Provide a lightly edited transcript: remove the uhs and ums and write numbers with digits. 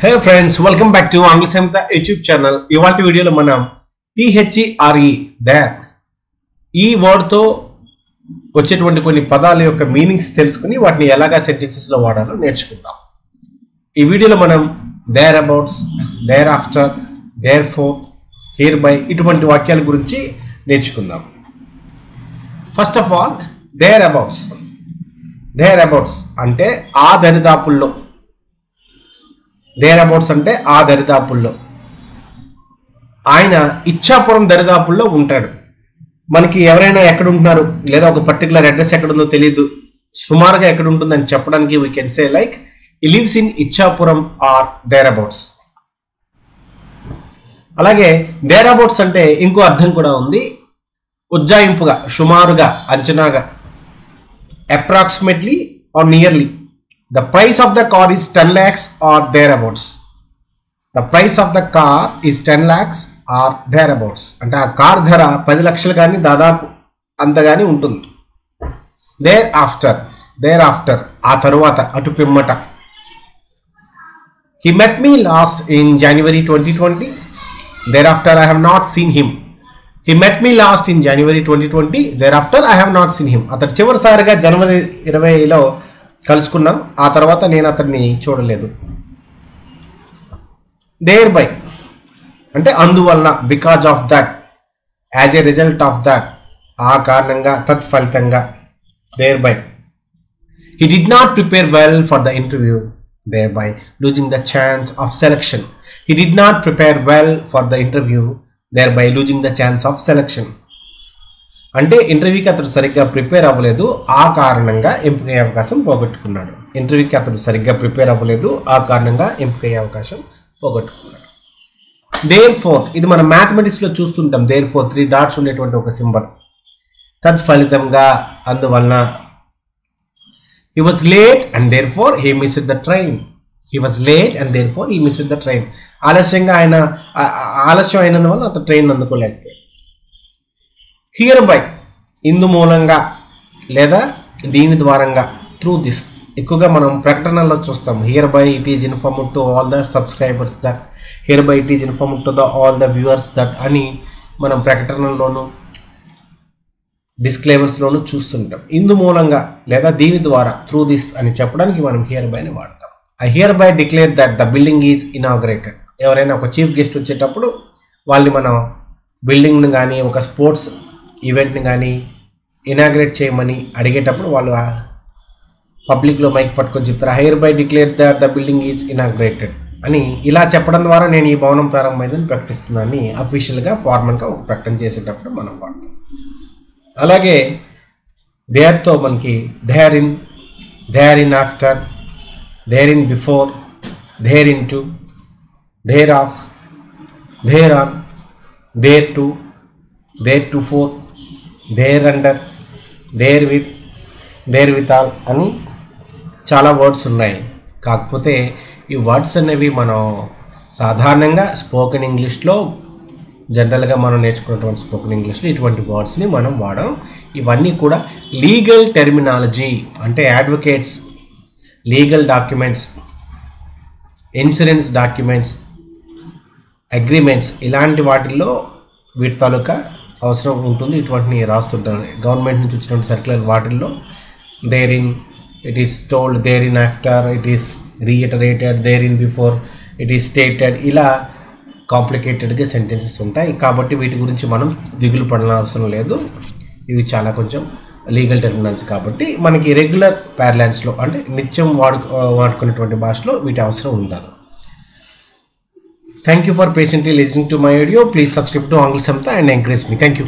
Hey friends, welcome back to English Samhita YouTube channel. ఇవాల్టి వీడియోలో మనం THERE there ఈ వర్డ్ తో వచ్చేటువంటి కొన్ని పదాల యొక్క మీనింగ్స్ తెలుసుకుని వాటిని ఎలాగా సెంటెన్సెస్ లో వాడాలో నేర్చుకుందాం. ఈ వీడియోలో మనం there abouts, thereafter, therefore, hereby ఇటువంటి వాక్యాల గురించి నేర్చుకుందాం. First of all there abouts అంటే ఆ దరిదాపుల్లో. దేర్ అబౌట్స్ అంటే ఆ దరిదాపుల్లో. ఆయన ఇచ్చాపురం దరిదాపుల్లో ఉంటాడు. మనకి ఎవరైనా ఎక్కడ ఉంటున్నారు లేదా ఒక పర్టికులర్ అడ్రస్ ఎక్కడ ఉందో తెలియదు, సుమారుగా ఎక్కడ ఉంటుందని చెప్పడానికి we can say like he lives in Ichchapuram or thereabouts. అలాగే దేర్ అబౌట్స్ అంటే ఇంకో అర్థం కూడా ఉంది, ఉజ్జాయింపుగా, సుమారుగా, అంచనాగా. Approximately or nearly. The price of the car is 10 lakhs or thereabouts. The price of the car is 10 lakhs or thereabouts. అంటే ఆ కార్ ధర 10 లక్షలు కానీ దాదాపు అంతగాని ఉంటుంది. Thereafter ఆ తరువాత, అటు పిమ్మట. He met me last in January 2020. Thereafter I have not seen him. He met me last in January 2020. Thereafter I have not seen him. అతడు చివరిసారిగా జనవరి 20లో కలుసుకున్నాం, ఆ తర్వాత నేను అతన్ని చూడలేదు. దేర్ బై అంటే అందువల్ల, because of that, as a result of that, ఆ కారణంగా, తత్ఫలితంగా. Thereby he did not prepare well for the interview, thereby losing the chance of selection. He did not prepare well for the interview, thereby losing the chance of selection. అంటే ఇంటర్వ్యూకి అతడు సరిగ్గా prepare అవ్వలేదు, ఆ కారణంగా ఎంపికయ్యే అవకాశం పోగొట్టుకున్నాడు. ఇంటర్వ్యూకి అతడు సరిగ్గా ప్రిపేర్ అవ్వలేదు, ఆ కారణంగా ఎంపికయ్యే అవకాశం పోగొట్టుకున్నాడు. దేర్ ఫోర్, ఇది మనం మ్యాథమెటిక్స్లో చూస్తుంటాం. దేర్ ఫోర్ 3 డాట్స్ ఉండేటువంటి ఒక సింబల్. తత్ఫలితంగా, అందువలన. He was late and therefore he missed the train. He was late and therefore he missed the train. ఆలస్యం అయినందువల్ల అతను ట్రైన్ అందుకోలేకపోయాడు. హియర్ బై ఇందు మూలంగా లేదా దీని ద్వారంగా, త్రూ దిస్. ఎక్కువగా మనం ప్రకటనల్లో చూస్తాం, here by it is informed to all the subscribers that, here by it is informed to the all the viewers that అని మనం ప్రకటనల్లోనూ డిస్క్లైమర్స్లోనూ చూస్తుంటాం. ఇందు మూలంగా లేదా దీని ద్వారా, త్రూ దిస్ అని చెప్పడానికి మనం హియర్ బైని వాడతాం. I here by declare that the building is inaugurated. ఎవరైనా ఒక చీఫ్ గెస్ట్ వచ్చేటప్పుడు వాళ్ళని మనం బిల్డింగ్ని కానీ ఒక స్పోర్ట్స్ ఈవెంట్ని కానీ ఇనాగ్రేట్ చేయమని అడిగేటప్పుడు వాళ్ళు పబ్లిక్లో మైక్ పట్టుకొని చెప్తారు, hereby declare that the building is inaugurated అని. ఇలా చెప్పడం ద్వారా నేను ఈ భవనం ప్రారంభమైందని ప్రకటిస్తున్నానని అఫీషియల్గా, ఫార్మల్గా ఒక ప్రకటన చేసేటప్పుడు మనం వాడతాం. అలాగే దేర్తో మనకి thereinafter, thereinbefore, thereinto, thereof, thereon, thereto, theretofore, thereunder, therewith, therewithal అని చాలా వర్డ్స్ ఉన్నాయి. కాకపోతే ఈ వర్డ్స్ అనేవి మనం సాధారణంగా స్పోకెన్ ఇంగ్లీష్లో, జనరల్గా మనం నేర్చుకున్నటువంటి స్పోకెన్ ఇంగ్లీష్లో ఇటువంటి వర్డ్స్ని మనం వాడాం. ఇవన్నీ కూడా లీగల్ టెర్మినాలజీ, అంటే advocates, legal documents, insurance documents, agreements, ఇలాంటి వాటిల్లో వీటి తాలూకా అవసరం ఉంటుంది. ఇటువంటిని రాస్తుంటారు గవర్నమెంట్ నుంచి వచ్చినటువంటి సర్క్యులర్ వాటిల్లో. Therein it is told, thereinafter it is reiterated, thereinbefore it is stated, ఇలా కాంప్లికేటెడ్గా సెంటెన్సెస్ ఉంటాయి. కాబట్టి వీటి గురించి మనం దిగులు పడాల్సిన అవసరం లేదు. ఇవి చాలా కొంచెం లీగల్ టెర్మినాలజీ కాబట్టి మనకి రెగ్యులర్ ప్యారలాన్స్లో, అంటే నిత్యం వాడుకునేటువంటి భాషలో వీటి అవసరం ఉండాలి. Thank you for patiently listening to my audio. Please subscribe to English Samhita and encourage me. Thank you.